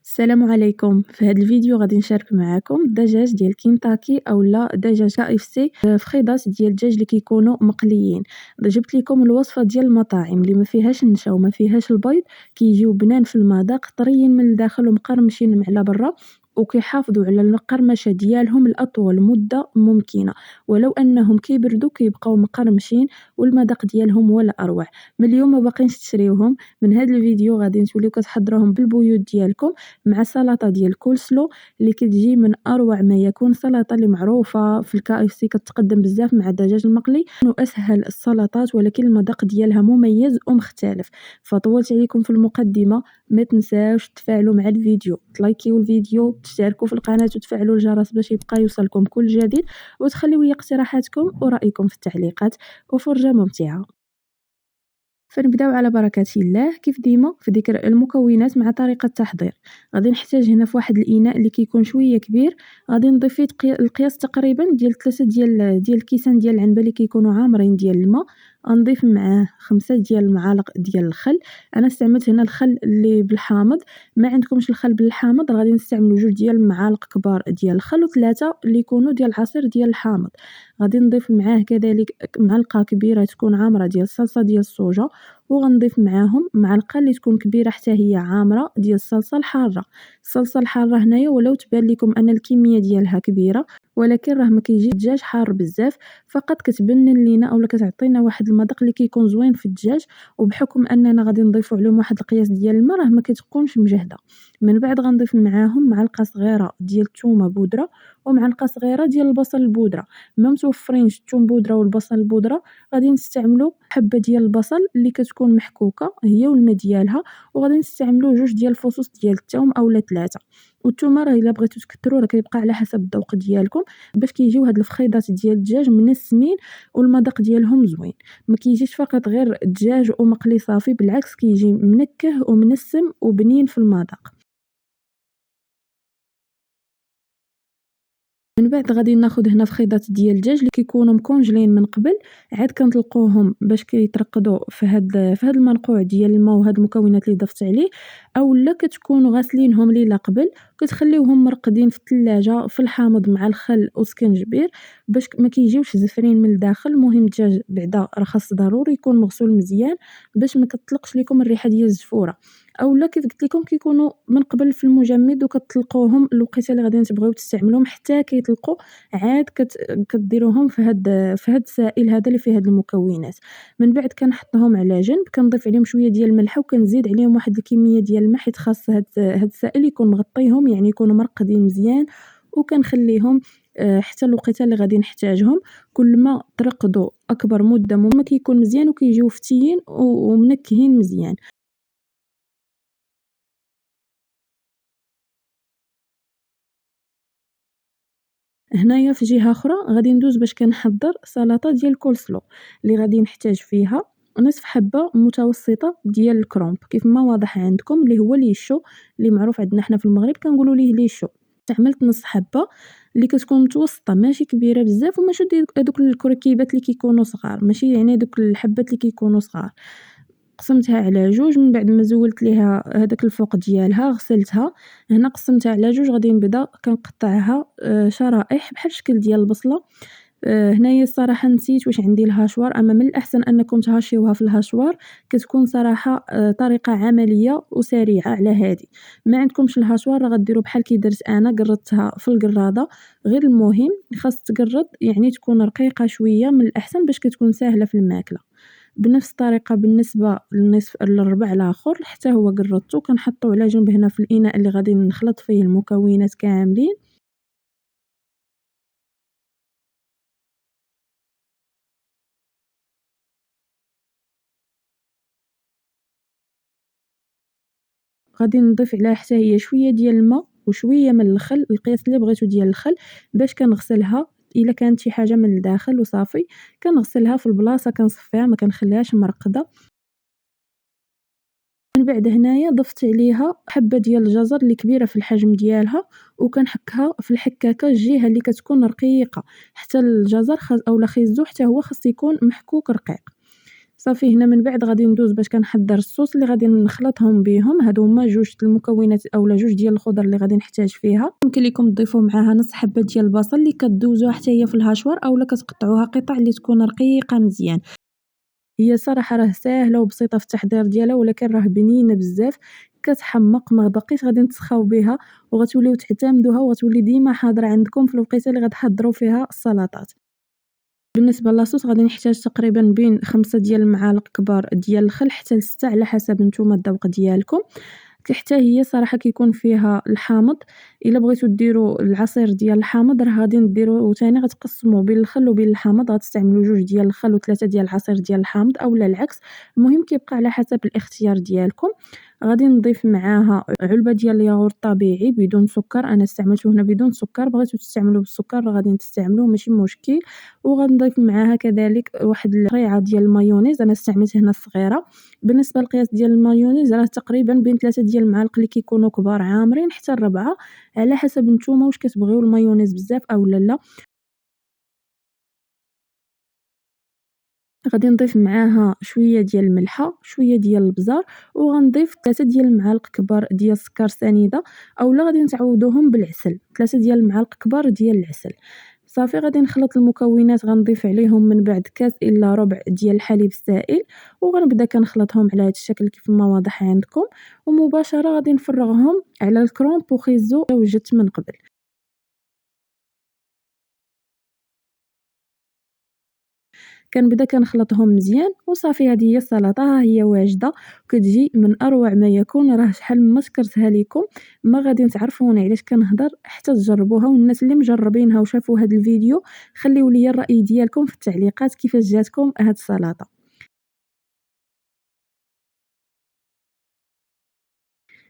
السلام عليكم. في هذا الفيديو غادي نشارك معكم الدجاج ديال كينتاكي اولا دجاج KFC في خيضات ديال الدجاج اللي كيكونوا مقليين. جبت لكم الوصفه ديال المطاعم اللي ما فيهاش النشا وما فيهاش البيض، كيجيو بنان في المذاق، طريين من الداخل ومقرمشين على برا، وكيحافظوا على القرمشه ديالهم لاطول مده ممكنه، ولو انهم كيبردوا كيبقاو مقرمشين والمذاق ديالهم ولا اروع. من اليوم ما باقينش تشريوهم. من هذا الفيديو غادي نتوليو كتحضروهم بالبيوت ديالكم مع سلطه ديال الكولسلو اللي كتجي من اروع ما يكون. سلطه اللي معروفه في KFC كتقدم بزاف مع الدجاج المقلي، واسهل السلطات ولكن المذاق ديالها مميز ومختلف. فطولت عليكم في المقدمه، ما تنساوش تفاعلوا مع الفيديو، تلايكيو الفيديو، تشتركوا في القناه وتفعلوا الجرس باش يبقى يوصلكم كل جديد، وتخليوا لي اقتراحاتكم ورايكم في التعليقات. وفرجه ممتعه. فنبداو على بركة الله. كيف ديما في ذكر المكونات مع طريقة التحضير. غادي نحتاج هنا في واحد الاناء اللي كيكون شويه كبير، غادي نضيف فيه القياس تقريبا ديال 3 ديال الكيسان ديال العنبه اللي كيكونوا عامرين ديال الماء. غنضيف معاه 5 ديال المعالق ديال الخل. انا استعملت هنا الخل اللي بالحامض، ما عندكمش الخل بالحامض غادي نستعملوا 2 ديال المعالق كبار ديال الخل وثلاثه اللي يكونوا ديال العصير ديال الحامض. غادي نضيف معاه كذلك معلقه كبيره تكون عامره ديال الصلصه ديال الصوجه، وغنضيف معاهم معلقه اللي تكون كبيره حتى هي عامره ديال الصلصه الحاره. الصلصه الحاره هنايا ولو تبان لكم ان الكميه ديالها كبيره، ولكن راه ما كيجي الدجاج حار بزاف، فقط كتبنن لينا اولا كتعطينا واحد المذاق اللي كيكون زوين في الدجاج. وبحكم اننا غادي نضيفوا عليهم واحد القياس ديال الماء راه ما كتكونش مجهده. من بعد غنضيف معاهم معلقه صغيره ديال الثومه بودره ومعلقه صغيره ديال البصل البودره. ما متوفرينش الثوم بودره والبصل البودره غادي نستعملوا حبه ديال البصل اللي كتكون محكوكه هي والماء ديالها، وغادي نستعملوا 2 ديال الفصوص ديال الثوم اولا 3. والثومه راه الا بغيتو تكثروا راه كيبقى على حسب الذوق ديالكم، باش كيجيو هاد الفخيضات ديال الدجاج منسمين والمذاق ديالهم زوين. ما كيجيش فقط غير الدجاج ومقلي صافي، بالعكس كيجي منكه ومنسم وبنين في المذاق. من بعد غادي ناخد هنا فخيضات ديال الدجاج اللي كيكونوا مكونجلين من قبل، عاد كنطلقوهم باش كيترقدوا في هاد المنقوع ديال الماء وهاد المكونات اللي ضفت عليه، اولا كتكونوا غاسلينهم ليله قبل كتخليوهم مرقدين في الثلاجه في الحامض مع الخل وسكنجبير باش ما كيجيوش زفرين من الداخل. المهم الدجاج بعدا راه خاص ضروري يكون مغسول مزيان باش ما كتطلقش لكم الريحه ديال الزفوره، اولا كيف قلت لكم كيكونوا من قبل في المجمد وكتطلقوهم الوقيته اللي غادي تبغيو تستعملوهم حتى كيطلقوا. عاد كديروهم في هاد السائل هذا اللي فيه هاد المكونات. من بعد كنحطهم على جنب، كنضيف عليهم شويه ديال الملح وكنزيد عليهم واحد الكميه ديال الماء حيت خاص هاد السائل يكون مغطيهم، يعني يكونوا مرقدين مزيان. وكنخليهم حتى الوقيته اللي غادي نحتاجهم. كل ما ترقدوا اكبر مده ما كيكون مزيان وكيجيو فتيين ومنكهين مزيان. هنايا في جهة أخرى غادي ندوز باش كنحضر سلطة ديال الكولسلو اللي غادي نحتاج فيها نصف حبة متوسطة ديال الكرومب كيف ما واضح عندكم، اللي هو ليشو اللي معروف عندنا حنا في المغرب كنقولوا ليه ليشو. استعملت نص حبة اللي كتكون متوسطة ماشي كبيرة بزاف وماشي هادوك الكركيبات اللي كيكونوا صغار، ماشي يعني دوك الحبات اللي كيكونوا صغار. قسمتها على جوج، من بعد ما زولت ليها هذاك الفوق ديالها غسلتها. هنا قسمتها على جوج، غادي نبدا كنقطعها شرائح بحال الشكل ديال البصله. هنايا الصراحه نسيت واش عندي الهاشوار، اما من الاحسن انكم تهاشيوها في الهاشوار، كتكون صراحه طريقه عمليه وسريعه على هادي. ما عندكمش الهاشوار راه غديروا بحال كي درت انا، قرطتها في القراده. غير المهم خاص تقرد يعني تكون رقيقه شويه من الاحسن باش كتكون سهله في الماكله. بنفس الطريقة بالنسبة للربع الآخر حتى هو قرّضتو، كنحطو على جنب هنا في الإناء اللي غادي نخلط فيه المكونات كاملين. غادي نضيف عليها حتى هي شوية ديال الماء وشوية من الخل، القياس اللي بغيتو ديال الخل، باش كنغسلها. إلا كانت شي حاجة من الداخل وصافي كنغسلها في البلاصة، كنصفيها ما كنخليهاش مرقدة. من بعد هنايا ضفت عليها حبة ديال الجزر اللي كبيرة في الحجم ديالها، وكنحكها في الحكاكة الجهة اللي كتكون رقيقة، حتى الجزر اولا خيزو حتى هو خاص يكون محكوك رقيق. صافي هنا من بعد غادي ندوز باش كنحضّر الصوص اللي غادي نخلطهم بيهم، هادو هما جوج المكونات أولا جوج ديال الخضر اللي غادي نحتاج فيها، يمكن ليكم تضيفوا معاها نص حبة ديال البصل اللي كدوزوها حتى هي في الهاشوار أولا كتقطعوها قطع اللي تكون رقيقة مزيان. هي صراحة راه ساهلة وبسيطة في التحضير ديالها ولكن راه بنينة بزاف، كتحمّق ما باقيش غادي نتسخاو بها وغتوليو تعتمدوها وغتولي ديما حاضرة عندكم في الوقيتة اللي غتحضروا فيها السلطات. بالنسبة لاصوص غادي نحتاج تقريبًا بين 5 ديال المعالق كبار ديال الخل حتى ل6 على حسب نتوما الذوق ديالكم. حتى هي صراحة كيكون فيها الحامض، إلا بغيتو ديروا العصير ديال الحامض راه غادي ديروه تاني غتقسموا بين الخل وبين الحامض، غتستعملوا 2 ديال الخل و3 ديال العصير ديال الحامض أولا العكس، المهم كيبقى على حسب الاختيار ديالكم. غادي نضيف معاها علبة ديال الياغورت طبيعي بدون سكر، أنا استعملته هنا بدون سكر، بغيتو تستعملوه بالسكر راه غادي تستعملوه ماشي مشكل، وغنضيف معاها كذلك واحد القطيعة ديال المايونيز، أنا استعملت هنا الصغيرة. بالنسبة للقياس ديال المايونيز راه تقريبًا بين 3 ديال المعالق اللي كيكونوا كبار عامرين حتى ل4 على حسب نتوما واش كتبغيو المايونيز بزاف أولا لا. غادي نضيف معاها شوية ديال الملحة، شوية ديال البزار، وغنضيف 3 ديال المعالق كبار ديال السكر سنيدة أولا غادي نتعوضوهم بالعسل، 3 ديال المعالق كبار ديال العسل. صافي غادي نخلط المكونات غنضيف عليهم من بعد كاس إلا ربع ديال الحليب السائل، وغنبدا كنخلطهم على هاد الشكل كيف ما واضح عندكم، ومباشرة غادي نفرغهم على الكروم بوخيزو وجدت من قبل. كنبدا كنخلطهم مزيان وصافي هذه هي السلطة ها هي واجدة وكتجي من أروع ما يكون، راه شحال ما سكرتها ليكم ما غادي تعرفوني علاش كنهضر حتى تجربوها، والناس اللي مجربينها وشافوا هذا الفيديو خليو لي الرأي ديالكم في التعليقات كيفاش جاتكم هاد السلطة.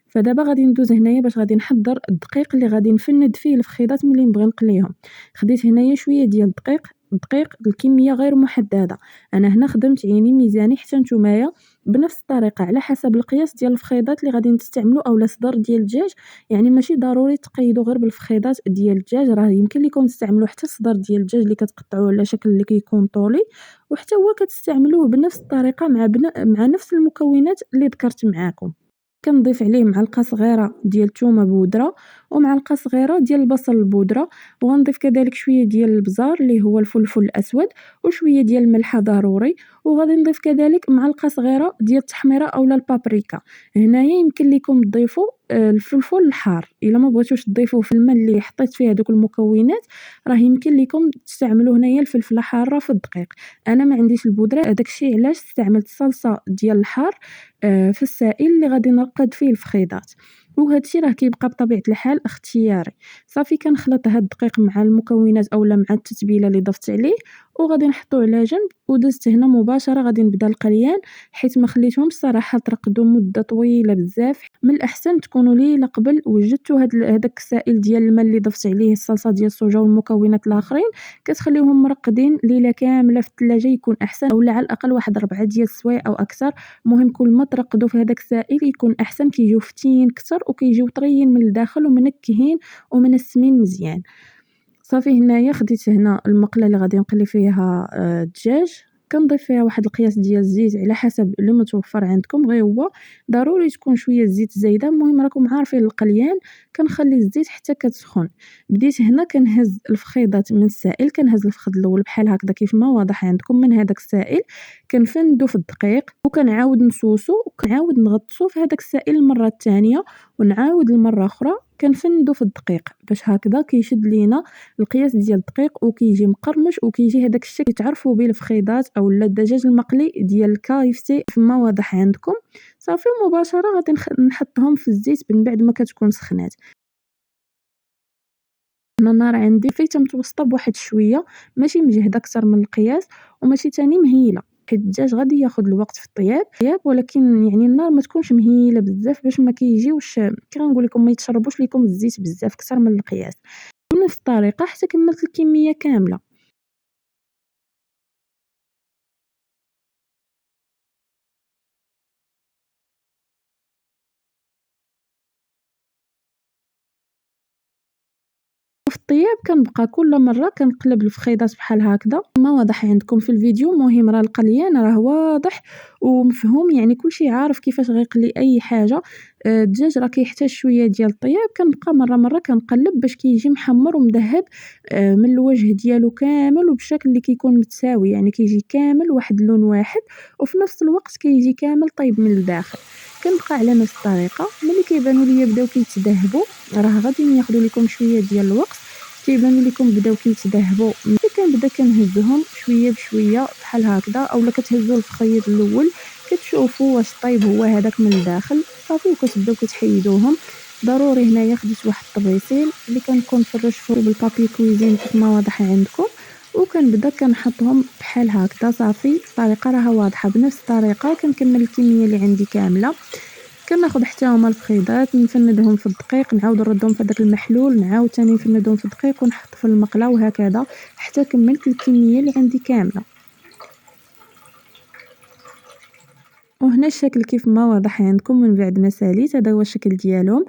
فدابا غادي ندوز هنايا باش غادي نحضّر الدقيق اللي غادي نفند فيه الفخيضات ملي نبغي نقليهم. خديت هنايا شوية ديال الدقيق الكمية غير محددة، أنا هنا خدمت عيني ميزاني حتى نتومايا بنفس الطريقة على حسب القياس ديال الفخيضات اللي غادي تستعملوا أولا صدر ديال الدجاج، يعني ماشي ضروري تقيدوا غير بالفخيضات ديال الدجاج، راه يمكن ليكم تستعملوا حتى صدر ديال الدجاج اللي كتقطعوه على شكل اللي كيكون طولي، وحتى هو كتستعملوه بنفس الطريقة مع نفس المكونات اللي ذكرت معاكم. كنضيف عليه معلقة صغيرة ديال التومة بودرة، ومعلقة صغيرة ديال البصل البودرة، وغنضيف كذلك شوية ديال البزار اللي هو الفلفل الأسود، وشوية ديال الملحة ضروري، وغادي نضيف كذلك معلقة صغيرة ديال التحميرة أولا البابريكا. هنايا يمكن ليكم تضيفوا الفلفل الحار، إلا ما بغيتوش تضيفوه في الماء اللي حطيت فيه هادوك المكونات راه يمكن ليكم تستعملوا هنايا الفلفلة حارة في الدقيق، أنا ما عنديش البودرة داك الشي علاش استعملت الصلصة ديال الحار في السائل اللي غادي نرقد فيه الفخيضات، وهاد الشي راه كيبقى بطبيعة الحال اختياري. صافي كنخلط هاد الدقيق مع المكونات أولا مع التتبيلة اللي ضفت عليه وغادي نحطوه على جنب، ودزت هنا مباشرة غادي نبدا القليان حيت ما خليتهمش صراحة ترقدوا مدة طويلة بزاف، من الأحسن تكونوا ليلة قبل وجدتوا هداك السائل ديال الماء اللي ضفت عليه الصلصة ديال الصوجا والمكونات الآخرين كتخليوهم مرقدين ليلة كاملة في الثلاجة يكون أحسن، أولا على الأقل واحد 4 ديال السوايع أو أكثر. المهم كل ما ترقدوا في هذاك السائل يكون أحسن، كيجيو فتيين كتر وكيجيو طريين من الداخل ومنكهين ومنسمين مزيان. صافي هنايا خديت هنا المقلة اللي غادي نقلي فيها الدجاج، كنضيف فيها واحد القياس ديال الزيت على حسب اللي متوفر عندكم، غير هو ضروري تكون شوية الزيت زايدة، المهم راكم عارفين القليان كنخلي الزيت حتى كتسخن. بديت هنا كنهز الفخيضات من السائل، كنهز الفخذ الأول بحال هكذا كيف ما واضح عندكم من هذاك السائل، كنفندو في الدقيق وكنعاود نسوسو وكنعاود نغطسو في هذاك السائل المرة الثانية، ونعاود المرة أخرى كنفندو في الدقيق باش هكذا كيشد لينا القياس ديال الدقيق وكيجي مقرمش وكيجي هذاك الشكل اللي تعرفوا به الفخيضات اولا الدجاج المقلي ديال الكايفتي كما واضح عندكم. صافي مباشره غادي نحطهم في الزيت من بعد ما كتكون سخنات. هنا النار عندي فايته متوسطه بواحد شويه، ماشي مجهده اكثر من القياس وماشي تاني مهيله حيت الدجاج غادي ياخذ الوقت في الطياب، ولكن يعني النار ما تكونش مهيله بزاف باش ما كيجيوش كي غنقول لكم ما يتشربوش لكم الزيت بزاف اكثر من القياس. بنفس الطريقه حتى كملت الكميه كامله. الطياب كنبقى كل مرة كنقلب الفخيدات بحال هكذا كما واضح عندكم في الفيديو. المهم راه القليان راه واضح ومفهوم، يعني كلشي عارف كيفاش غيقلي اي حاجه. الدجاج راه كيحتاج شويه ديال الطياب، كنبقى مره كنقلب باش كيجي محمر ومذهب من الوجه ديالو كامل وبشكل اللي كيكون متساوي، يعني كيجي كامل واحد اللون واحد وفي نفس الوقت كيجي كامل طيب من الداخل. كنبقى على نفس الطريقه. ملي كيبانوا ليا بداو كيتذهبوا راه غادي ياخذوا لكم شويه ديال الوقت. كيبانوا لكم بداو كيتذهبوا، ملي كنبدا كنهزهم شويه بشويه بحال هكذا، اولا كتهزوا الفخيط الاول كتشوفوا واش طيب هو هذاك من الداخل صافي، وكتبداو كتحيدوهم. ضروري هنايا خديت واحد الطبيسيل اللي كنكون فرشته بالبابي كويزين كما واضح عندكم، وكنبدا كنحطهم بحال هكذا صافي. الطريقه راها واضحه. بنفس الطريقه كنكمل الكميه اللي عندي كامله. كناخذ حتى هما الفخيضات نفندهم في الدقيق، نعاود نردهم في داك المحلول، نعاود ثاني نفندهم في الدقيق ونحط في المقله، وهكذا حتى كملت الكميه اللي عندي كامله. وهنا الشكل كيف ما واضح عندكم من بعد ما ساليت، هذا هو الشكل ديالهم.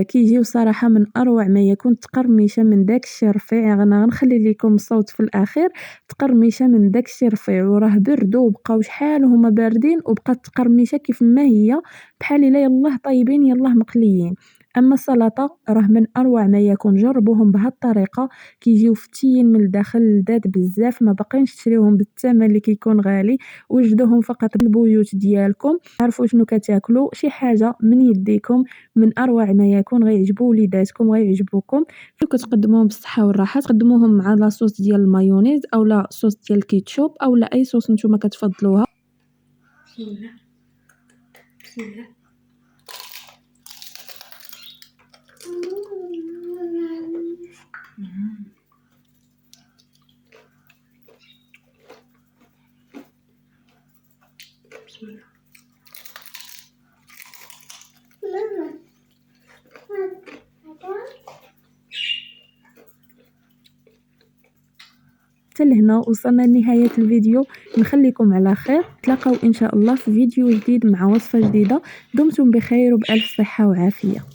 كيجيو صراحة من أروع ما يكون، تقرميشة من داك الشي رفيع. أنا غنخلي لكم الصوت في الأخير. تقرميشة من داك الشي رفيع وراه بردوا وبقاو شحال وهما باردين وبقات تقرميشة كيف ما هي، بحال إلا يلاه طيبين يلاه مقليين. أما السلطة راه من أروع ما يكون، جربوهم بهاد الطريقة كيجيو فتيين من الداخل لذاذ بزاف، ما باقينش تشريوهم بالثمن اللي كيكون غالي. وجدوهم فقط بالبيوت ديالكم، عرفوا شنو كتاكلوا، شي حاجة من يديكم من أروع ما يكون. غيعجبوا وليداتكم غيعجبوكم. كتقدموهم بالصحة والراحة. تقدموهم مع لاصوص ديال المايونيز اولا صوص ديال الكيتشوب اولا اي صوص نتوما كتفضلوها. بسم الله بسم الله. بسم الله. حتى لهنا وصلنا لنهاية الفيديو. نخليكم على خير، تلاقاو إن شاء الله في فيديو جديد مع وصفة جديدة. دمتم بخير وبألف صحة وعافية.